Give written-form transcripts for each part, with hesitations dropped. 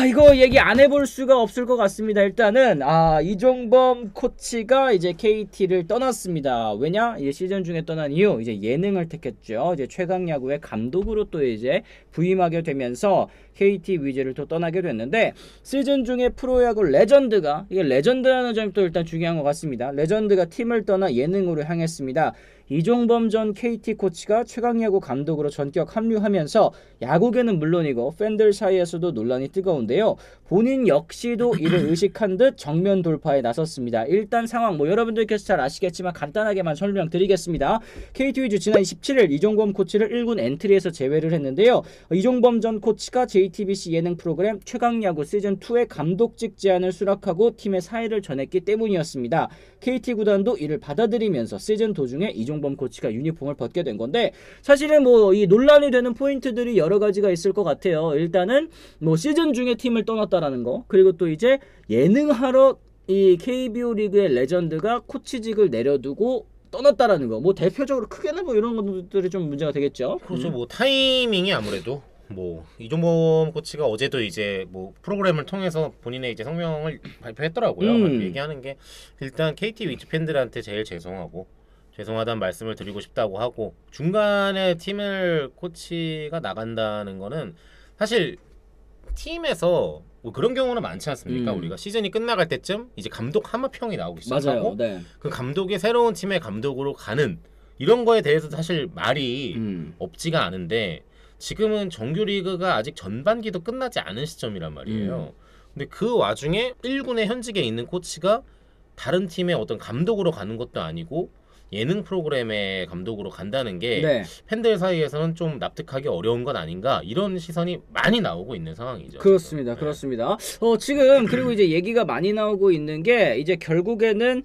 이거 얘기 안 해볼 수가 없을 것 같습니다. 일단은 이종범 코치가 이제 KT를 떠났습니다. 왜냐? 이제 시즌 중에 떠난 이유 이제 예능을 택했죠. 이제 최강야구의 감독으로 또 이제 부임하게 되면서 KT 위즈를 또 떠나게 됐는데, 시즌 중에 프로야구 레전드가, 이게 레전드라는 점이 또 일단 중요한 것 같습니다. 레전드가 팀을 떠나 예능으로 향했습니다. 이종범 전 KT 코치가 최강야구 감독으로 전격 합류하면서 야구계는 물론이고 팬들 사이에서도 논란이 뜨거운데요. 본인 역시도 이를 의식한 듯 정면 돌파에 나섰습니다. 일단 상황 여러분들께서 잘 아시겠지만 간단하게만 설명드리겠습니다. KT 위즈 지난 27일 이종범 코치를 1군 엔트리에서 제외를 했는데요. 이종범 전 코치가 JTBC 예능 프로그램 최강야구 시즌2의 감독직 제안을 수락하고 팀의 사의를 전했기 때문이었습니다. KT 구단도 이를 받아들이면서 시즌 도중에 이종범 코치가 유니폼을 벗게 된 건데, 사실은 이 논란이 되는 포인트들이 여러 가지가 있을 것 같아요. 일단은 시즌 중에 팀을 떠났다라는 거, 그리고 또 이제 예능하러 이 KBO 리그의 레전드가 코치직을 내려두고 떠났다라는 거, 대표적으로 크게는 이런 것들이 좀 문제가 되겠죠. 그렇죠. 타이밍이 아무래도 이종범 코치가 어제도 이제 프로그램을 통해서 본인의 이제 성명을 발표했더라고요. 얘기하는 게 일단 KT 위즈 팬들한테 제일 죄송하다는 말씀을 드리고 싶다고 하고, 중간에 팀을 코치가 나간다는 거는 사실 팀에서 그런 경우는 많지 않습니까? 우리가 시즌이 끝나갈 때쯤 이제 감독 하마평이 나오기 시작하고, 네. 그 감독이 새로운 팀의 감독으로 가는 이런 거에 대해서 사실 말이 없지가 않은데, 지금은 정규리그가 아직 전반기도 끝나지 않은 시점이란 말이에요. 근데 그 와중에 1군에 현직에 있는 코치가 다른 팀의 어떤 감독으로 가는 것도 아니고 예능 프로그램의 감독으로 간다는 게 네. 팬들 사이에서는 좀 납득하기 어려운 건 아닌가, 이런 시선이 많이 나오고 있는 상황이죠. 그렇습니다. 지금. 그렇습니다. 지금 그리고 이제 얘기가 많이 나오고 있는 게, 이제 결국에는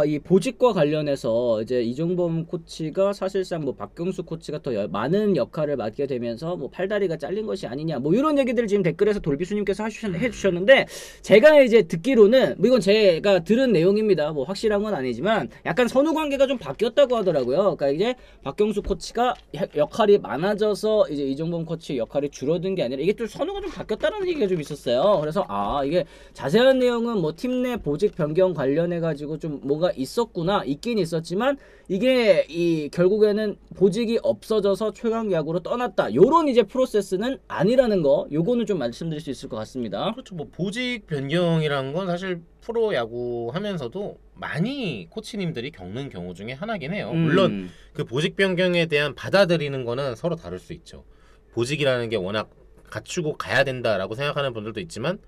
이 보직과 관련해서 이제 이종범 코치가 사실상 박경수 코치가 더 많은 역할을 맡게 되면서 팔다리가 잘린 것이 아니냐, 이런 얘기들을 지금 댓글에서 돌비수님께서 해주셨는데, 제가 이제 듣기로는 이건 제가 들은 내용입니다. 확실한 건 아니지만 약간 선후 관계가 좀 바뀌었다고 하더라고요. 그러니까 이제 박경수 코치가 역할이 많아져서 이제 이종범 코치 역할이 줄어든 게 아니라 이게 또 선후가 좀 바뀌었다는 얘기가 좀 있었어요. 그래서 이게 자세한 내용은 팀 내 보직 변경 관련해 가지고 좀 뭐가 있었구나, 있긴 있었지만 이게 결국에는 보직이 없어져서 최강야구로 떠났다, 요런 이제 프로세스는 아니라는 거, 요거는 좀 말씀드릴 수 있을 것 같습니다. 그렇죠. 보직 변경이란 건 사실 프로야구 하면서도 많이 코치님들이 겪는 경우 중에 하나긴 해요. 물론 그 보직 변경에 대한 받아들이는 거는 서로 다를 수 있죠. 보직이라는 게 워낙 갖추고 가야 된다라고 생각하는 분들도 있지만,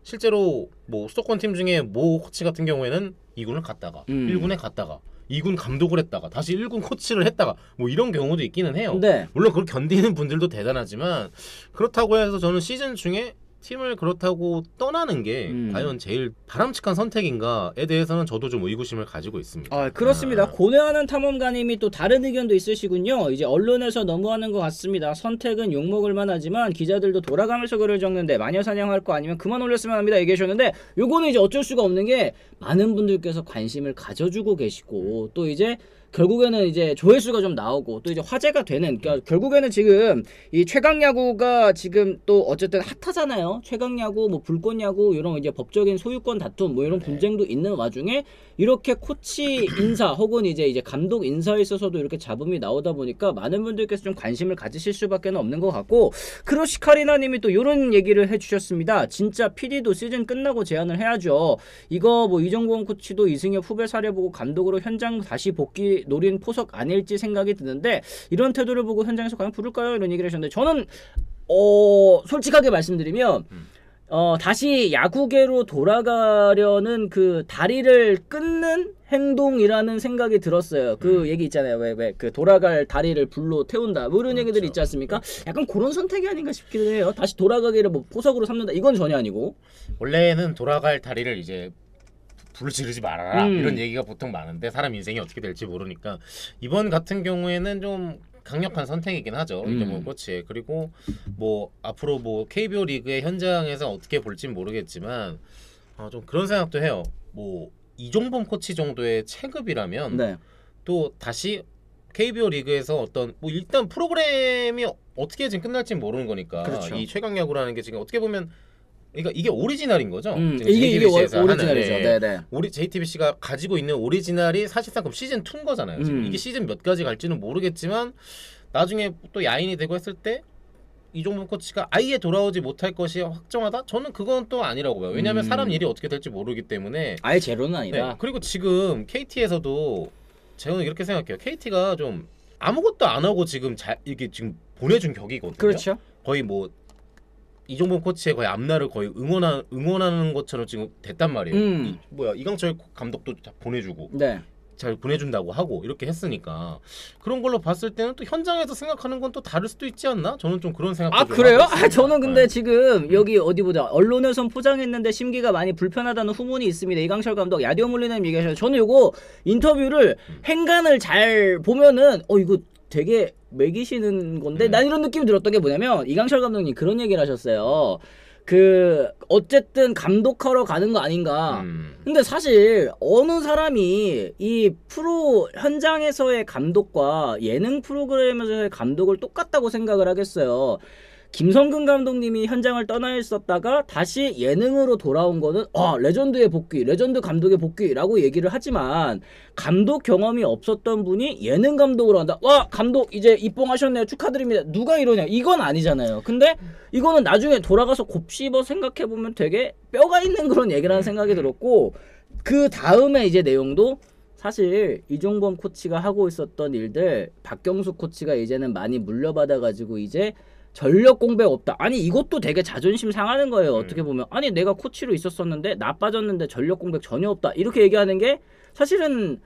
실제로 수도권 팀 중에 코치 같은 경우에는 2군을 갔다가 1군에 갔다가 2군 감독을 했다가 다시 1군 코치를 했다가 이런 경우도 있기는 해요. 네. 물론 그걸 견디는 분들도 대단하지만, 그렇다고 해서 저는 시즌 중에 팀을 그렇다고 떠나는 게 과연 제일 바람직한 선택인가에 대해서는 저도 좀 의구심을 가지고 있습니다. 그렇습니다. 고뇌하는 탐험가님이 또 다른 의견도 있으시군요. 이제 언론에서 너무하는 것 같습니다. 선택은 욕먹을 만하지만 기자들도 돌아가면서 글을 적는데 마녀 사냥할 거 아니면 그만 올렸으면 합니다, 얘기하셨는데, 요거는 이제 어쩔 수가 없는 게 많은 분들께서 관심을 가져주고 계시고, 또 이제 결국에는 이제 조회수가 좀 나오고 또 이제 화제가 되는, 그러니까 결국에는 지금 이 최강야구가 지금 또 어쨌든 핫하잖아요. 최강야구, 불꽃야구, 이런 이제 법적인 소유권 다툼, 이런 분쟁도 있는 와중에 이렇게 코치 인사 혹은 이제 감독 인사에 있어서도 이렇게 잡음이 나오다 보니까 많은 분들께서 좀 관심을 가지실 수밖에 없는 것 같고, 크로시카리나님이 또 이런 얘기를 해주셨습니다. 진짜 PD도 시즌 끝나고 제안을 해야죠. 이거 이종범 코치도 이승엽 후배 사례 보고 감독으로 현장 다시 복귀 노린 포석 아닐지 생각이 드는데, 이런 태도를 보고 현장에서 과연 부를까요? 이런 얘기를 하셨는데, 저는 솔직하게 말씀드리면 다시 야구계로 돌아가려는 그 다리를 끊는 행동이라는 생각이 들었어요. 그 얘기 있잖아요. 왜 그 돌아갈 다리를 불로 태운다, 이런 얘기들이 있지 않습니까? 약간 그런 선택이 아닌가 싶기도 해요. 다시 돌아가기를 포석으로 삼는다, 이건 전혀 아니고, 원래는 돌아갈 다리를 이제 불을 지르지 말아라, 이런 얘기가 보통 많은데, 사람 인생이 어떻게 될지 모르니까 이번 같은 경우에는 좀 강력한 선택이긴 하죠. 이종범 코치. 그리고 앞으로 KBO 리그의 현장에서 어떻게 볼진 모르겠지만, 좀 그런 생각도 해요. 이종범 코치 정도의 체급이라면 네. 또 다시 KBO 리그에서 어떤 일단 프로그램이 어떻게 지금 끝날지 모르는 거니까, 그렇죠. 이 최강야구라는 게 지금 어떻게 보면 그러니까 이게 오리지널인 거죠. 지금 이게 JTBC에서 하는, 오리지널이죠. 네네. 우리 JTBC가 가지고 있는 오리지널이 사실상 그럼 시즌 2인 거잖아요. 지금 이게 시즌 몇 가지 갈지는 모르겠지만 나중에 또 야인이 되고 했을 때 이종범 코치가 아예 돌아오지 못할 것이 확정하다? 저는 그건 또 아니라고 봐요. 왜냐하면 사람 일이 어떻게 될지 모르기 때문에. 아예 제로는 아니다. 네. 그리고 지금 KT에서도 저는 이렇게 생각해요. KT가 좀 아무것도 안 하고 지금 이게 지금 보내준 격이거든요. 그렇죠. 거의 뭐 이종범 코치의 거의 앞날을 거의 응원하는 것처럼 지금 됐단 말이에요. 이강철 감독도 다 보내주고 네. 잘 보내준다고 하고 이렇게 했으니까 그런 걸로 봤을 때는 또 현장에서 생각하는 건 또 다를 수도 있지 않나? 저는 좀 그런 생각도 좀 그래요? 하고 있습니다. 저는 근데 지금 여기 어디 보자. 언론에선 포장했는데 심기가 많이 불편하다는 후문이 있습니다. 이강철 감독 야디오 물리는 얘기하셔서 저는 요거 인터뷰를 행간을 잘 보면은 이거 되게 매기시는 건데 난 이런 느낌이 들었던 게 뭐냐면 이강철 감독님 그런 얘기를 하셨어요. 어쨌든 감독하러 가는 거 아닌가. 근데 사실 어느 사람이 이 프로 현장에서의 감독과 예능 프로그램에서의 감독을 똑같다고 생각을 하겠어요. 김성근 감독님이 현장을 떠나 있었다가 다시 예능으로 돌아온 거는 레전드의 복귀, 레전드 감독의 복귀라고 얘기를 하지만 감독 경험이 없었던 분이 예능 감독으로 한다. 와, 감독 이제 입봉하셨네요. 축하드립니다. 누가 이러냐? 이건 아니잖아요. 근데 이거는 나중에 돌아가서 곱씹어 생각해 보면 되게 뼈가 있는 그런 얘기라는 생각이 들었고 그 다음에 이제 내용도 사실 이종범 코치가 하고 있었던 일들 박경수 코치가 이제는 많이 물려받아 가지고 이제 전력 공백 없다. 아니 이것도 되게 자존심 상하는 거예요. 어떻게 보면 아니 내가 코치로 있었었는데 나빠졌는데 전력 공백 전혀 없다. 이렇게 얘기하는 게 사실은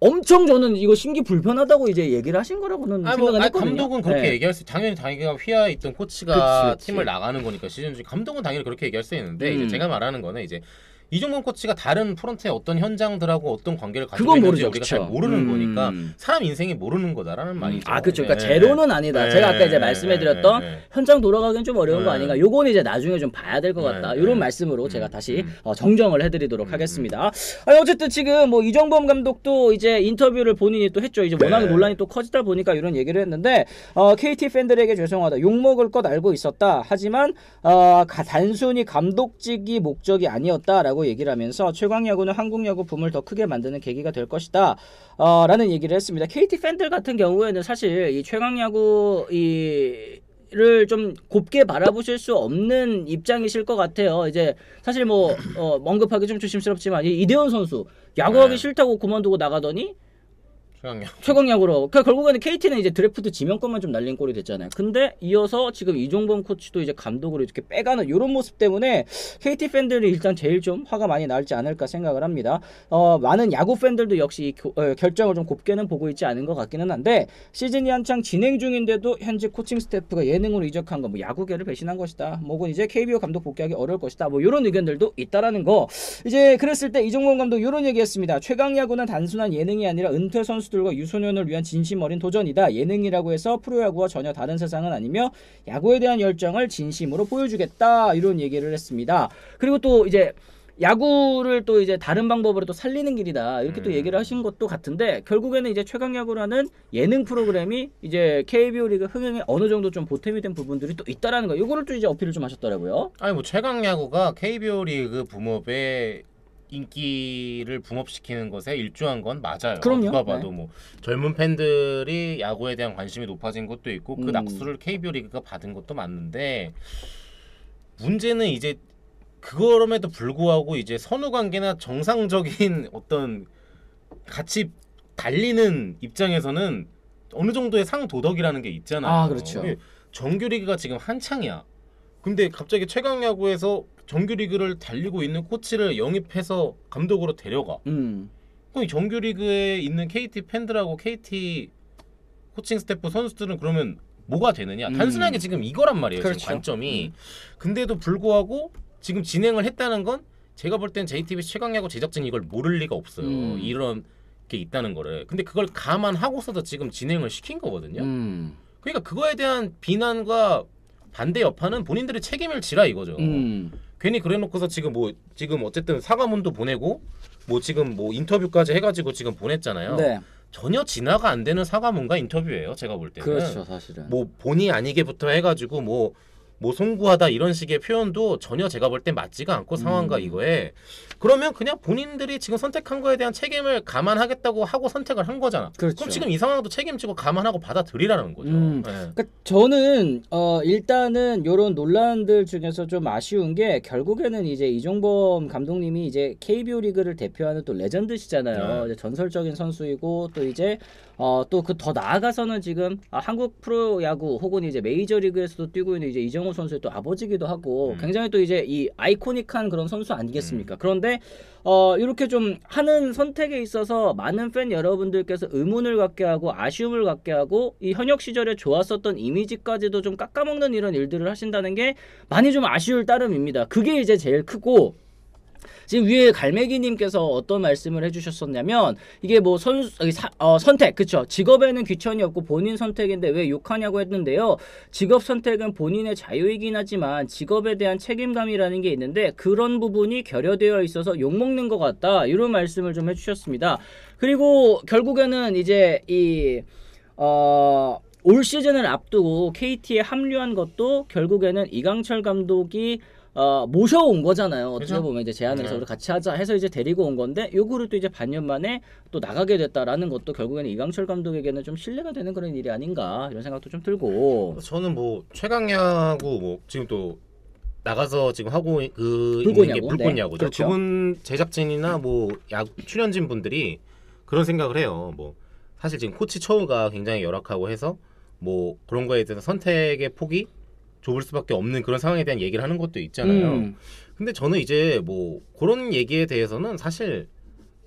엄청 저는 이거 심기 불편하다고 이제 얘기를 하신 거라고는 생각은 했거든요. 감독은 그렇게 네. 얘기할 수 당연히 자기가 휘하에 있던 코치가 그치. 팀을 나가는 거니까 시즌 중에 감독은 당연히 그렇게 얘기할 수 있는데 이제 제가 말하는 거는 이제 이종범 코치가 다른 프런트의 어떤 현장들하고 어떤 관계를 가지고 그건 있는지 모르죠, 우리가 그쵸? 잘 모르는 거니까 사람 인생이 모르는 거다라는 말이죠. 그렇죠. 그러니까 제로는 아니다. 제가 아까 이제 말씀해드렸던 현장 돌아가기는 좀 어려운 거 아닌가. 요거는 이제 나중에 좀 봐야 될 것 같다. 이런 말씀으로 제가 다시 정정을 해드리도록 하겠습니다. 어쨌든 지금 뭐 이종범 감독도 이제 인터뷰를 본인이 또 했죠. 이제 워낙 논란이 또 커지다 보니까 이런 얘기를 했는데 KT 팬들에게 죄송하다. 욕 먹을 것 알고 있었다. 하지만 단순히 감독직이 목적이 아니었다라고 얘기를 하면서 최강 야구는 한국 야구 붐을 더 크게 만드는 계기가 될 것이다. 라는 얘기를 했습니다. KT 팬들 같은 경우에는 사실 이 최강 야구 를 좀 곱게 바라보실 수 없는 입장이실 것 같아요. 이제 사실 뭐 언급하기 좀 조심스럽지만 이대현 선수 야구하기 싫다고 그만두고 나가더니 최강야구로. 그러니까 결국에는 KT는 이제 드래프트 지명권만 좀 날린 꼴이 됐잖아요. 근데 이어서 지금 이종범 코치도 이제 감독으로 이렇게 빼가는 이런 모습 때문에 KT 팬들이 일단 제일 좀 화가 많이 날지 않을까 생각을 합니다. 많은 야구 팬들도 역시 이 결정을 좀 곱게는 보고 있지 않은 것 같기는 한데 시즌이 한창 진행 중인데도 현재 코칭 스태프가 예능으로 이적한 거 뭐 야구계를 배신한 것이다. 뭐군 이제 KBO 감독 복귀하기 어려울 것이다. 뭐 이런 의견들도 있다라는 거. 이제 그랬을 때 이종범 감독 이런 얘기했습니다. 최강야구는 단순한 예능이 아니라 은퇴 선수들과 유소년을 위한 진심 어린 도전이다. 예능이라고 해서 프로야구와 전혀 다른 세상은 아니며 야구에 대한 열정을 진심으로 보여주겠다. 이런 얘기를 했습니다. 그리고 또 이제 야구를 또 이제 다른 방법으로 또 살리는 길이다. 이렇게 또 얘기를 하신 것도 같은데 결국에는 이제 최강야구라는 예능 프로그램이 이제 KBO 리그 흥행에 어느 정도 좀 보탬이 된 부분들이 또 있다라는 거. 이거를 또 이제 어필을 좀 하셨더라고요. 아니 뭐 최강야구가 KBO 리그 붐업에 인기를 붐업시키는 것에 일조한 건 맞아요. 그럼요. 누가 봐도 뭐 젊은 팬들이 야구에 대한 관심이 높아진 것도 있고 그 낙수를 KBO 리그가 받은 것도 맞는데 문제는 이제 그럼에도 불구하고 이제 선후 관계나 정상적인 어떤 같이 달리는 입장에서는 어느 정도의 상도덕이라는 게 있잖아요. 그렇죠. 정규리그가 지금 한창이야. 근데 갑자기 최강야구에서 정규리그를 달리고 있는 코치를 영입해서 감독으로 데려가. 그럼 정규리그에 있는 KT 팬들하고 KT 코칭 스태프 선수들은 그러면 뭐가 되느냐? 단순하게 지금 이거란 말이에요. 그렇죠. 지금 관점이. 근데도 불구하고 지금 진행을 했다는 건 제가 볼 땐 JTBC 최강야구 제작진이 이걸 모를 리가 없어요. 이런 게 있다는 거를. 근데 그걸 감안하고서도 지금 진행을 시킨 거거든요. 그러니까 그거에 대한 비난과 반대 여파는 본인들이 책임을 지라 이거죠. 괜히 그래놓고서 지금 어쨌든 사과문도 보내고 뭐 지금 뭐 인터뷰까지 해가지고 지금 보냈잖아요. 네. 전혀 진화가 안 되는 사과문과 인터뷰예요. 제가 볼 때는. 그렇죠, 사실은. 뭐 본의 아니게부터 해가지고 뭐 뭐 송구하다 이런 식의 표현도 전혀 제가 볼 땐 맞지가 않고 상황과 이거에 그러면 그냥 본인들이 지금 선택한 거에 대한 책임을 감안하겠다고 하고 선택을 한 거잖아. 그렇죠. 그럼 지금 이 상황도 책임지고 감안하고 받아들이라는 거죠. 네. 그러니까 저는 일단은 이런 논란들 중에서 좀 아쉬운 게 결국에는 이제 이종범 감독님이 이제 KBO 리그를 대표하는 또 레전드시잖아요. 네. 이제 전설적인 선수이고 또 이제 또 그 더 나아가서는 지금 한국 프로야구 혹은 이제 메이저리그에서도 뛰고 있는 이제 이정호 선수의 또 아버지기도 하고 굉장히 또 이제 이 아이코닉한 그런 선수 아니겠습니까? 그런데 이렇게 좀 하는 선택에 있어서 많은 팬 여러분들께서 의문을 갖게 하고 아쉬움을 갖게 하고 이 현역 시절에 좋았었던 이미지까지도 좀 깎아먹는 이런 일들을 하신다는 게 많이 좀 아쉬울 따름입니다. 그게 이제 제일 크고 지금 위에 갈매기님께서 어떤 말씀을 해주셨었냐면 이게 뭐 선택 그쵸 직업에는 귀천이 없고 본인 선택인데 왜 욕하냐고 했는데요. 직업 선택은 본인의 자유이긴 하지만 직업에 대한 책임감이라는 게 있는데 그런 부분이 결여되어 있어서 욕먹는 것 같다 이런 말씀을 좀 해주셨습니다. 그리고 결국에는 이제 올 시즌을 앞두고 KT에 합류한 것도 결국에는 이강철 감독이 모셔온 거잖아요. 어떻게 그죠? 보면 이제 제안을 해서 우리 같이 하자 해서 이제 데리고 온 건데 요거를 또 이제 반년 만에 또 나가게 됐다라는 것도 결국에는 이강철 감독에게는 좀 신뢰가 되는 그런 일이 아닌가 이런 생각도 좀 들고. 저는 뭐 최강야구 뭐 지금 또 나가서 지금 하고 불꽃야구, 있는 게 불꽃야구죠. 네. 그렇죠. 그분 제작진이나 뭐 야구 출연진 분들이 그런 생각을 해요. 뭐 사실 지금 코치 처우가 굉장히 열악하고 해서 뭐 그런 거에 대해서 선택의 폭이 좁을 수밖에 없는 그런 상황에 대한 얘기를 하는 것도 있잖아요. 근데 저는 이제 뭐 그런 얘기에 대해서는 사실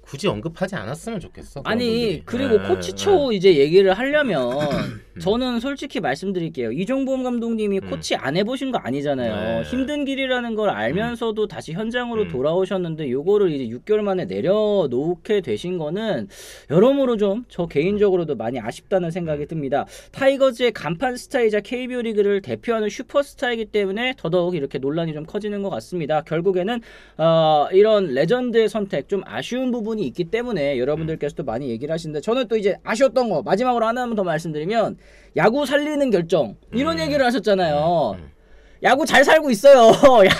굳이 언급하지 않았으면 좋겠어. 아니 분들이. 그리고 네, 코치초 이제 얘기를 하려면 저는 솔직히 말씀드릴게요. 이종범 감독님이 코치 안 해보신 거 아니잖아요. 네. 힘든 길이라는 걸 알면서도 다시 현장으로 돌아오셨는데 요거를 이제 6개월 만에 내려놓게 되신 거는 여러모로 좀 저 개인적으로도 많이 아쉽다는 생각이 듭니다. 타이거즈의 간판 스타이자 KBO 리그를 대표하는 슈퍼스타이기 때문에 더더욱 이렇게 논란이 좀 커지는 것 같습니다. 결국에는 이런 레전드의 선택 좀 아쉬운 부분이 있기 때문에 여러분들께서도 많이 얘기를 하시는데 저는 또 이제 아쉬웠던 거 마지막으로 하나만 더 말씀드리면 야구 살리는 결정 이런 얘기를 하셨잖아요. 야구 잘 살고 있어요.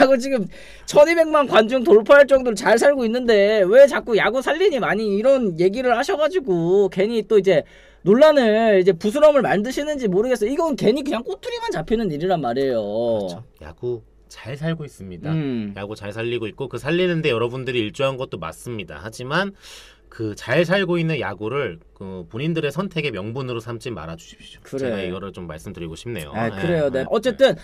야구 지금 1200만 관중 돌파할 정도로 잘 살고 있는데 왜 자꾸 야구 살리니 많이 이런 얘기를 하셔가지고 괜히 또 이제 논란을 이제 부스럼을 만드시는지 모르겠어요. 이건 괜히 그냥 꼬투리만 잡히는 일이란 말이에요. 그렇죠. 야구 잘 살고 있습니다. 야구 잘 살리고 있고 그 살리는데 여러분들이 일조한 것도 맞습니다. 하지만 그 잘 살고 있는 야구를 그 본인들의 선택의 명분으로 삼지 말아 주십시오. 그래. 제가 이거를 좀 말씀드리고 싶네요. 그래요. 네. 어쨌든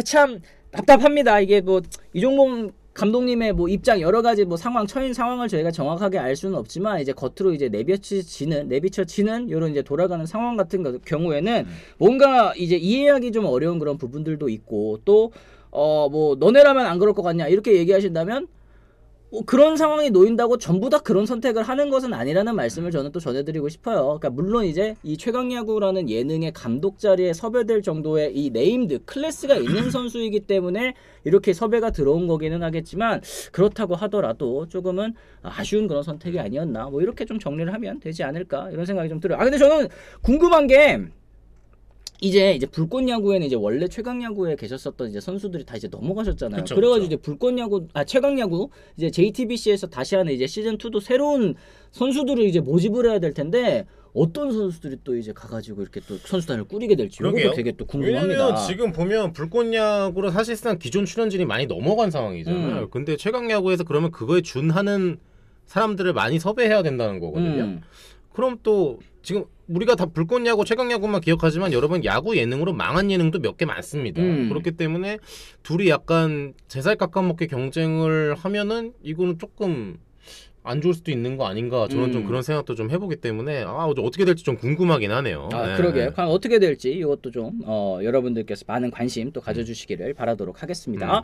참 답답합니다. 이게 뭐 이종범 감독님의 뭐 입장 여러 가지 뭐 처인 상황을 저희가 정확하게 알 수는 없지만 이제 겉으로 이제 내비쳐지는 이런 이제 돌아가는 상황 같은 경우에는 뭔가 이제 이해하기 좀 어려운 그런 부분들도 있고 또 뭐 너네라면 안 그럴 것 같냐 이렇게 얘기하신다면 그런 상황이 놓인다고 전부 다 그런 선택을 하는 것은 아니라는 말씀을 저는 또 전해드리고 싶어요. 그러니까 물론 이제 이 최강야구라는 예능의 감독 자리에 섭외될 정도의 이 네임드 클래스가 있는 선수이기 때문에 이렇게 섭외가 들어온 거기는 하겠지만 그렇다고 하더라도 조금은 아쉬운 그런 선택이 아니었나 뭐 이렇게 좀 정리를 하면 되지 않을까 이런 생각이 좀 들어요. 근데 저는 궁금한 게 이제 불꽃야구에는 이제 원래 최강야구에 계셨었던 이제 선수들이 다 이제 넘어가셨잖아요. 그쵸, 그래가지고 그쵸. 이제 불꽃야구, 최강야구 이제 JTBC에서 다시 하는 이제 시즌 2도 새로운 선수들을 이제 모집을 해야 될 텐데 어떤 선수들이 또 이제 가가지고 이렇게 또 선수단을 꾸리게 될지 이것도 되게 또 궁금합니다. 왜냐면 지금 보면 불꽃야구로 사실상 기존 출연진이 많이 넘어간 상황이잖아요. 근데 최강야구에서 그러면 그거에 준하는 사람들을 많이 섭외해야 된다는 거거든요. 그럼 또 지금 우리가 다 불꽃야구 최강야구만 기억하지만 여러분 야구 예능으로 망한 예능도 몇 개 많습니다. 그렇기 때문에 둘이 약간 제살 깎아먹기 경쟁을 하면은 이거는 조금 안 좋을 수도 있는 거 아닌가 저는 좀 그런 생각도 좀 해보기 때문에 어떻게 될지 좀 궁금하긴 하네요. 네. 그러게 과연 어떻게 될지 이것도 좀 여러분들께서 많은 관심 또 가져주시기를 바라도록 하겠습니다.